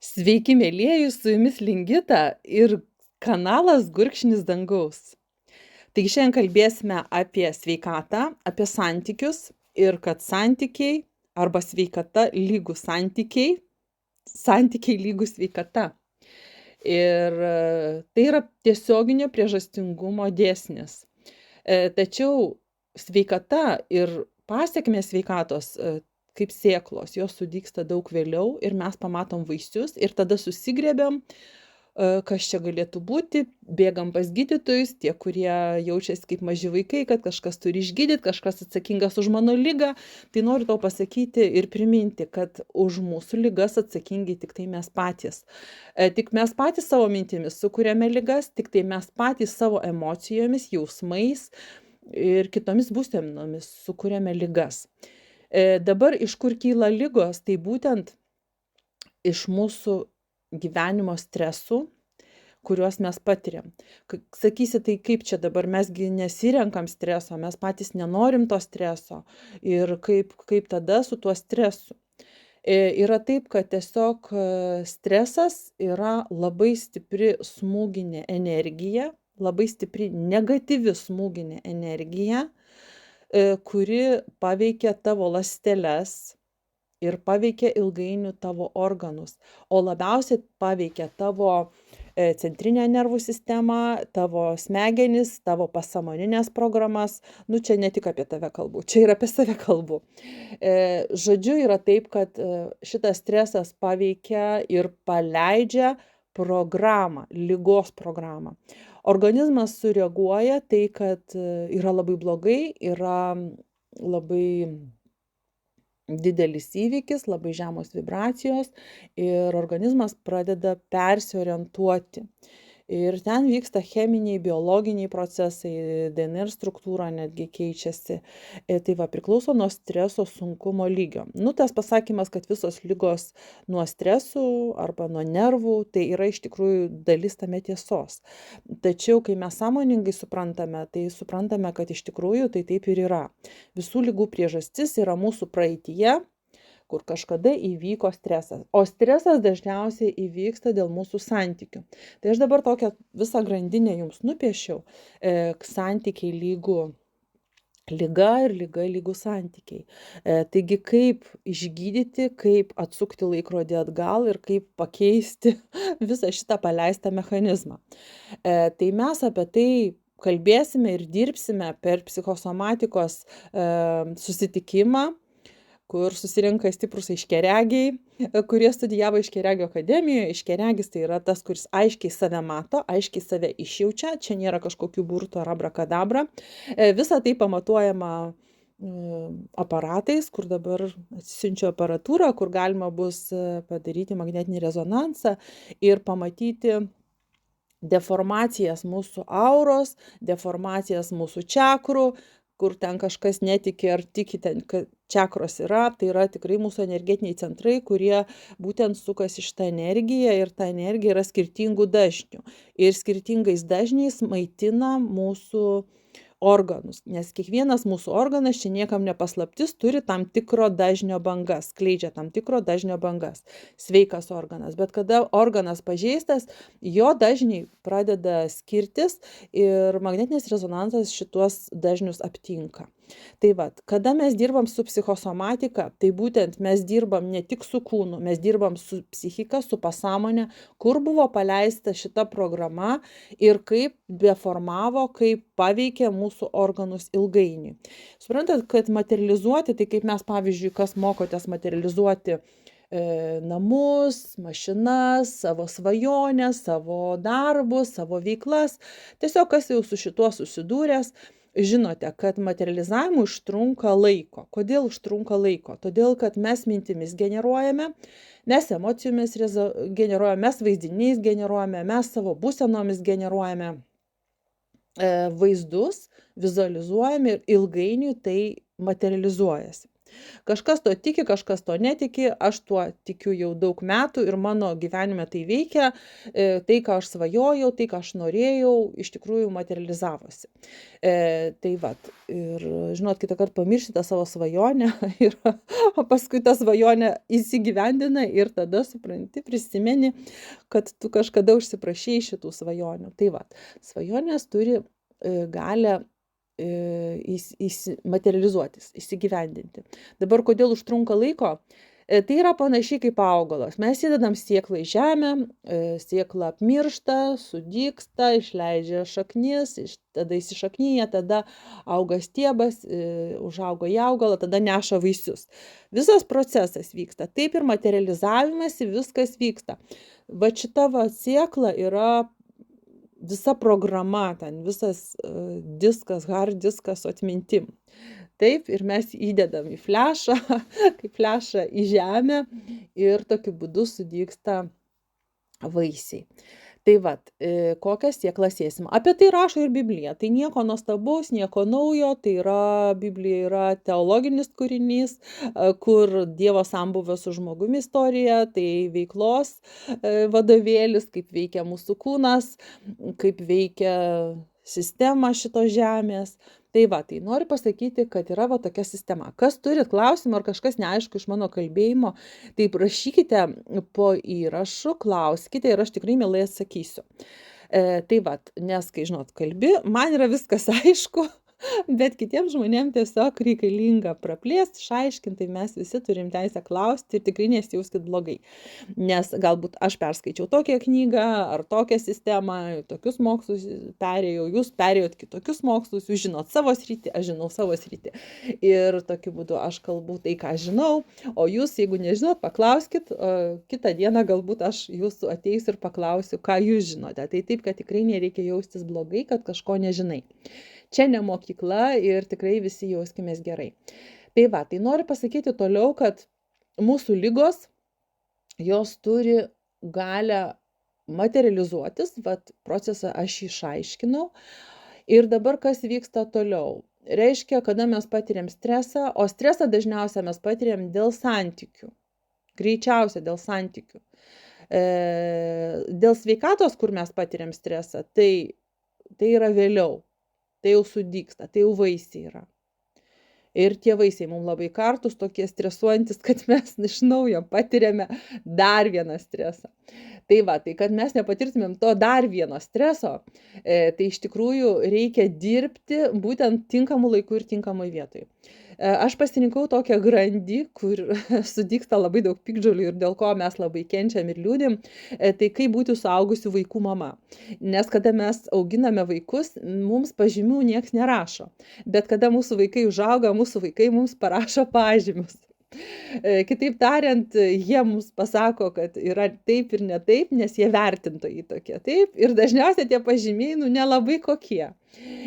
Sveiki, mielieji, su jumis Lingita ir kanalas Gurkšnis dangaus. Taigi šiandien kalbėsime apie sveikatą, apie santykius ir kad santykiai arba sveikata lygu santykiai, santykiai lygu sveikata. Ir tai yra tiesioginio priežastingumo dėsnis. Tačiau sveikata ir pasekmės sveikatos kaip sėklos, jos sudygsta daug vėliau ir mes pamatom vaisius ir tada susigriebiam, kas čia galėtų būti, bėgam pas gydytojus, tie, kurie jaučiasi kaip maži vaikai, kad kažkas turi išgydyti, kažkas atsakingas už mano ligą. Tai noriu tau pasakyti ir priminti, kad už mūsų ligas atsakingi tik tai mes patys. Tik mes patys savo mintimis sukuriame ligas, tik tai mes patys savo emocijomis, jausmais ir kitomis būsenomis sukuriame ligas. Dabar iš kur kyla ligos, tai būtent iš mūsų gyvenimo stresų, kuriuos mes patiriam. Sakysi, tai kaip čia dabar, mesgi nesirenkam streso, mes patys nenorim to streso ir kaip tada su tuo stresu. Yra taip, kad tiesiog stresas yra labai stipri smūginė energija, labai stipri negatyvi smūginė energija, kuri paveikia tavo ląsteles ir paveikia ilgainiui tavo organus, o labiausiai paveikia tavo centrinę nervų sistemą, tavo smegenis, tavo pasąmoninės programas. Čia ne tik apie tave kalbu, čia ir apie save kalbu. Žodžiu, yra taip, kad šitas stresas paveikia ir paleidžia programą, ligos programą. Organizmas sureaguoja tai, kad yra labai blogai, yra labai didelis įvykis, labai žemos vibracijos ir organizmas pradeda persiorientuoti. Ir ten vyksta cheminiai, biologiniai procesai, DNR struktūra netgi keičiasi. Tai priklauso nuo streso sunkumo lygio. Tas pasakymas, kad visos ligos nuo stresų arba nuo nervų, tai yra iš tikrųjų dalis tame tiesos. Tačiau, kai mes sąmoningai suprantame, tai suprantame, kad iš tikrųjų tai taip ir yra. Visų ligų priežastis yra mūsų praeityje, kur kažkada įvyko stresas. O stresas dažniausiai įvyksta dėl mūsų santykių. Tai aš dabar tokią visą grandinę jums nupiešiau. Santykiai lygu liga ir liga lygu santykiai. Taigi kaip išgydyti, kaip atsukti laikrodį atgal ir kaip pakeisti visą šitą paleistą mechanizmą. Tai mes apie tai kalbėsime ir dirbsime per psichosomatikos susitikimą, kur susirenka stiprūs aiškiaregiai, kurie studijavo Aiškiaregio akademijoje. Aiškiaregis tai yra tas, kuris aiškiai save mato, aiškiai save išjaučia, čia nėra kažkokių burtų ar abrakadabra. Visa tai pamatuojama aparatais, kur dabar atsisiunčiu aparatūrą, kur galima bus padaryti magnetinį rezonansą ir pamatyti deformacijas mūsų auros, deformacijas mūsų čakrų, kur ten kažkas netiki ar tiki ten, kad čakros yra, tai yra tikrai mūsų energetiniai centrai, kurie būtent sukasi šitą energiją ir ta energija yra skirtingų dažnių. Ir skirtingais dažniais maitina mūsų organus, nes kiekvienas mūsų organas, čia niekam nepaslaptis, turi tam tikro dažnio bangas, skleidžia tam tikro dažnio bangas. Sveikas organas, bet kada organas pažeistas, jo dažniai pradeda skirtis ir magnetinis rezonansas šituos dažnius aptinka. Tai kada mes dirbam su psichosomatika, tai būtent mes dirbam ne tik su kūnu, mes dirbam su psichika, su pasąmonė, kur buvo paleista šita programa ir kaip deformavo, kaip paveikė mūsų organus ilgainiui. Suprantat, kad materializuoti, tai kaip mes, pavyzdžiui, kas mokotės materializuoti namus, mašinas, savo svajonės, savo darbus, savo veiklas, tiesiog kas jau su šituo susidūręs, žinote, kad materializavimui užtrunka laiko. Kodėl užtrunka laiko? Todėl, kad mes mintimis generuojame, mes emocijomis generuojame, mes vaizdiniais generuojame, mes savo būsenomis generuojame vaizdus, vizualizuojame ir ilgainiui tai materializuojasi. Kažkas to tiki, kažkas to netiki, aš tuo tikiu jau daug metų ir mano gyvenime tai veikia, tai, ką aš svajojau, tai, ką aš norėjau, iš tikrųjų materializavosi. Tai vat, ir žinot, kitą kartą pamiršti tą savo svajonę, ir, o paskui tą svajonę įsigyvendina ir tada supranti, prisimeni, kad tu kažkada užsiprašei šitų svajonių. Tai vat, svajonės turi galę materializuotis, įsigyvendinti. Dabar kodėl užtrunka laiko? Tai yra panašiai kaip augalas. Mes įdedam sėklą į žemę, sėkla apmiršta, sudygsta, išleidžia šaknis, tada įsišaknyja, tada auga stiebas, užauga į augalą, tada neša vaisius. Visas procesas vyksta. Taip ir materializavimas, viskas vyksta. Va šita va sėkla yra visa programa, ten visas diskas, hard diskas su atmintim. Taip, ir mes įdedam į flešą, kaip flešą į žemę ir tokiu būdu sudygsta vaisiai. Tai vat, kokią sėklą sėsim. Apie tai rašo ir Biblija. Tai nieko nuostabaus, nieko naujo, tai yra, Biblija yra teologinis kūrinys, kur Dievo sambūvio su žmogumi istorija, tai veiklos vadovėlis, kaip veikia mūsų kūnas, kaip veikia sistema šitos žemės. Tai va, tai noriu pasakyti, kad yra va tokia sistema. Kas turit klausimą ar kažkas neaišku iš mano kalbėjimo, tai prašykite po įrašu, klauskite ir aš tikrai mielai atsakysiu. Tai va, nes kai žinot, kalbi, man yra viskas aišku, bet kitiems žmonėms tiesiog reikalinga praplėsti, išaiškinti, mes visi turim teisę klausti ir tikrai nesijauskit blogai. Nes galbūt aš perskaičiau tokią knygą ar tokią sistemą, tokius mokslus perėjau, jūs perėjot kitokius mokslus, jūs žinot savo sritį, aš žinau savo sritį. Ir tokiu būdu aš kalbu tai, ką žinau, o jūs, jeigu nežinot, paklauskit, kitą dieną galbūt aš jūsų ateisiu ir paklausiu, ką jūs žinote. Tai taip, kad tikrai nereikia jaustis blogai, kad kažko nežinai. Čia ne mokykla ir tikrai visi jauskimės gerai. Tai va, tai noriu pasakyti toliau, kad mūsų ligos, jos turi galę materializuotis, vat procesą aš išaiškinau. Ir dabar kas vyksta toliau? Reiškia, kada mes patiriam stresą, o stresą dažniausiai mes patiriam dėl santykių. Greičiausia dėl santykių. Dėl sveikatos, kur mes patiriam stresą, tai yra vėliau. Tai jau sudygsta, tai jau vaisiai yra. Ir tie vaisiai mums labai kartus, tokie stresuojantis, kad mes iš naujo patiriame dar vieną stresą. Tai va, tai kad mes nepatirtumėm to dar vieno streso, tai iš tikrųjų reikia dirbti būtent tinkamų laikų ir tinkamai vietoj. Aš pasirinkau tokią grandį, kur sudygsta labai daug piktžolių ir dėl ko mes labai kenčiam ir liūdim, tai kaip būti suaugusių vaikų mama. Nes kada mes auginame vaikus, mums pažymių nieks nerašo. Bet kada mūsų vaikai užauga, mūsų vaikai mums parašo pažymius. Kitaip tariant, jie mums pasako, kad yra taip ir ne taip, nes jie vertintojai tokie. Taip, ir dažniausiai tie pažymiai nelabai kokie.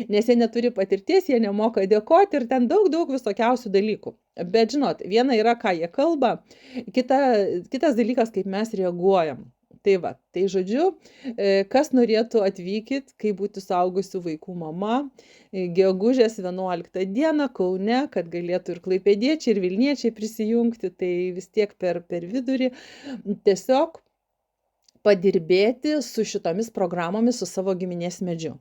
Nes jie neturi patirties, jie nemoka dėkoti ir ten daug visokiausių dalykų. Bet žinot, viena yra, ką jie kalba, kitas dalykas, kaip mes reaguojam. Tai va, tai žodžiu, kas norėtų atvykit, kaip būti suaugusių vaikų mama, gegužės 11 dieną Kaune, kad galėtų ir klaipėdiečiai, ir vilniečiai prisijungti, tai vis tiek per vidurį tiesiog padirbėti su šitomis programomis, su savo giminės medžiu.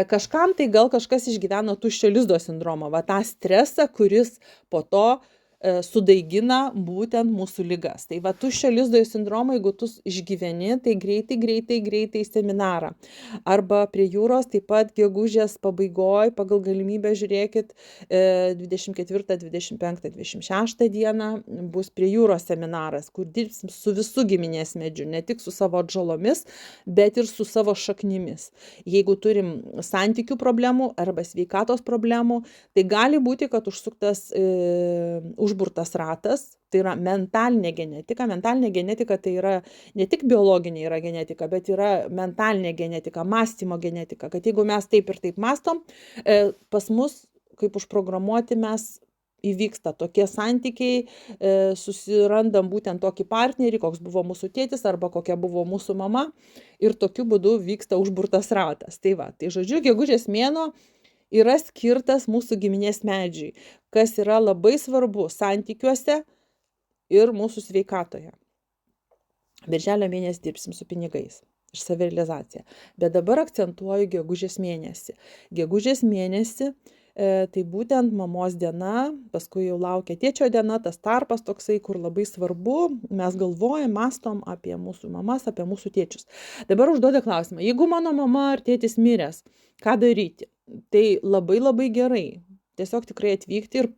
Kažkam tai gal kažkas išgyveno tuščio lizdo sindromą, va tą stresą, kuris po to sudaigina būtent mūsų ligas. Tai va tuščio lizdo sindromą, jeigu tu išgyveni, tai greitai seminarą. Arba prie jūros, taip pat gegužės pabaigoj, pagal galimybę žiūrėkit, 24, 25, 26 dieną bus prie jūros seminaras, kur dirbsim su visų giminės medžiu, ne tik su savo atžalomis, bet ir su savo šaknimis. Jeigu turim santykių problemų arba sveikatos problemų, tai gali būti, kad užsuktas užburtas ratas, tai yra mentalinė genetika. Mentalinė genetika tai yra ne tik biologinė yra genetika, bet yra mentalinė genetika, mąstymo genetika, kad jeigu mes taip ir taip mąstom, pas mus, kaip užprogramuoti mes, įvyksta tokie santykiai, susirandam būtent tokį partnerį, koks buvo mūsų tėtis arba kokia buvo mūsų mama ir tokiu būdu vyksta užburtas ratas. Tai va, tai žodžiu, gegužės mėnuo yra skirtas mūsų giminės medžiui, kas yra labai svarbu santykiuose ir mūsų sveikatoje. Birželio mėnesį dirbsim su pinigais ir savirealizacija. Bet dabar akcentuoju gegužės mėnesį. Gegužės mėnesį tai būtent mamos diena, paskui jau laukia tėčio diena, tas tarpas toksai, kur labai svarbu, mes galvojam, mastom apie mūsų mamas, apie mūsų tėčius. Dabar užduoda klausimą, jeigu mano mama ar tėtis miręs, ką daryti? Tai labai labai gerai. Tiesiog tikrai atvykti ir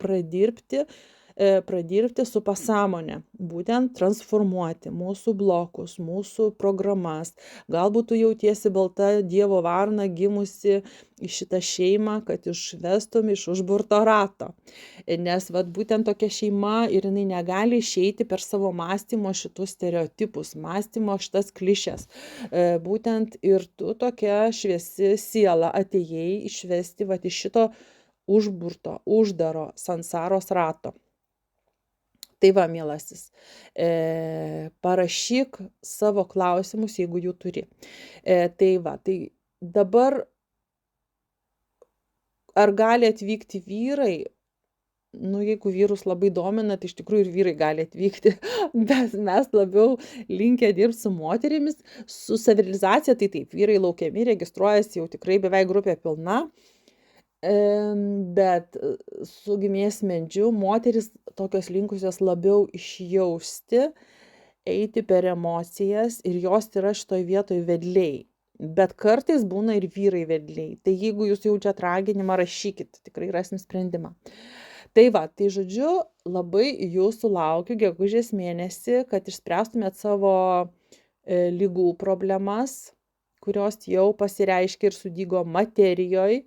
pradirbti su pasąmonė, būtent transformuoti mūsų blokus, mūsų programas. Galbūt tu jautiesi balta Dievo varna gimusi į šitą šeimą, kad išvestum iš užburto rato. Nes būtent tokia šeima ir jinai negali išeiti per savo mąstymo šitus stereotipus, mąstymo šitas klišes. Būtent ir tu tokia šviesi siela atėjai išvesti iš šito užburto, uždaro sansaros rato. Tai va, mielasis, parašyk savo klausimus, jeigu jų turi. Tai dabar ar gali atvykti vyrai? Jeigu vyrus labai domina, tai iš tikrųjų ir vyrai gali atvykti, bet mes labiau linkę dirbti su moterimis, su savirealizacija, tai taip, vyrai laukiami, registruojasi jau tikrai beveik grupė pilna. Bet su giminės medžiu moteris tokios linkusios labiau išjausti, eiti per emocijas ir jos yra šitoj vietoj vedliai. Bet kartais būna ir vyrai vedliai. Tai jeigu jūs jaučiat raginimą, rašykit, tikrai rasim sprendimą. Tai žodžiu, labai jūsų laukiu gegužės mėnesį, kad išspręstumėt savo ligų problemas, kurios jau pasireiškia ir sudygo materijoje.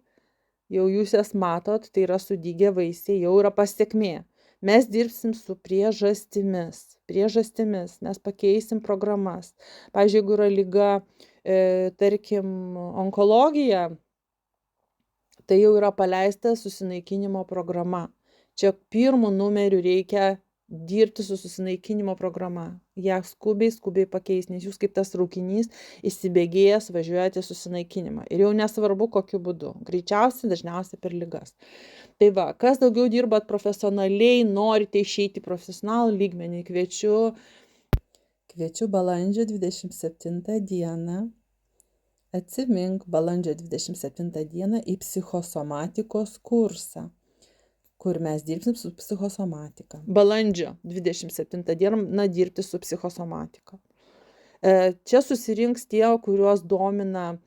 Jau jūs jas matot, tai yra sudygę vaisiai, jau yra pasekmė. Mes dirbsim su priežastimis, mes pakeisim programas. Pavyzdžiui, jeigu yra liga, tarkim, onkologija, tai jau yra paleista susinaikinimo programa. Čia pirmu numeriu reikia dirbti su susinaikinimo programa. Ja skubiai pakeis, nes jūs kaip tas traukinys įsibėgėjęs važiuojate susinaikinimą. Ir jau nesvarbu kokiu būdu. Greičiausiai, dažniausiai per ligas. Tai kas daugiau dirbat profesionaliai, norite išeiti į profesionalų lygmenį, kviečiu balandžio 27 dieną. Atsimink, balandžio 27 dieną į psichosomatikos kursą, kur mes dirbsim su psichosomatika. Balandžio 27 dieną dirbti su psichosomatika. Čia susirinks tie, kuriuos domina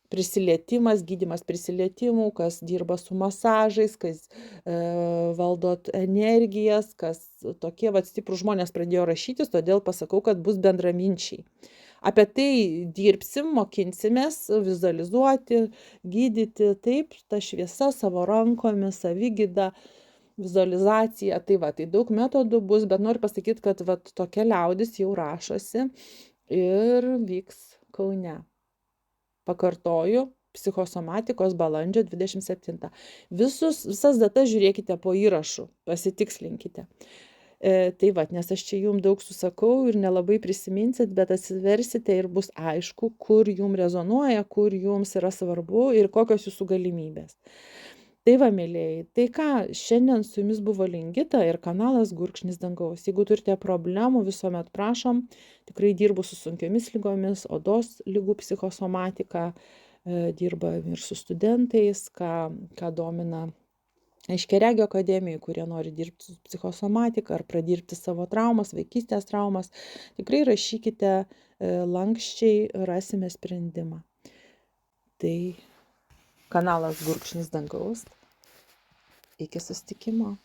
prisilietimas, gydymas prisilietimų, kas dirba su masažais, kas valdot energijas, kas tokie stiprūs žmonės pradėjo rašytis, todėl pasakau, kad bus bendraminčiai. Apie tai dirbsim, mokinsimės, vizualizuoti, gydyti, taip, ta šviesa savo rankomis, savigyda, vizualizacija, tai daug metodų bus, bet noriu pasakyti, kad tokia liaudis jau rašosi ir vyks Kaune. Pakartoju, psichosomatikos balandžio 27. Visas datas žiūrėkite po įrašu, pasitikslinkite. Nes aš čia jums daug susakau ir nelabai prisiminsit, bet atsiversite ir bus aišku, kur jums rezonuoja, kur jums yra svarbu ir kokios jūsų galimybės. Mėlėjai, tai ką, šiandien su jumis buvo Lingita ir kanalas Gurkšnis dangaus. Jeigu turite problemų, visuomet prašom, tikrai dirbu su sunkiomis lygomis, odos lygų psichosomatika, dirba ir su studentais, ką domina Aiškiaregio akademijai, kurie nori dirbti su psichosomatika ar pradirbti savo traumas, vaikystės traumas. Tikrai rašykite lanksčiai, rasime sprendimą. Tai kanalas Gurkšnis dangaus. Iki susitikimo.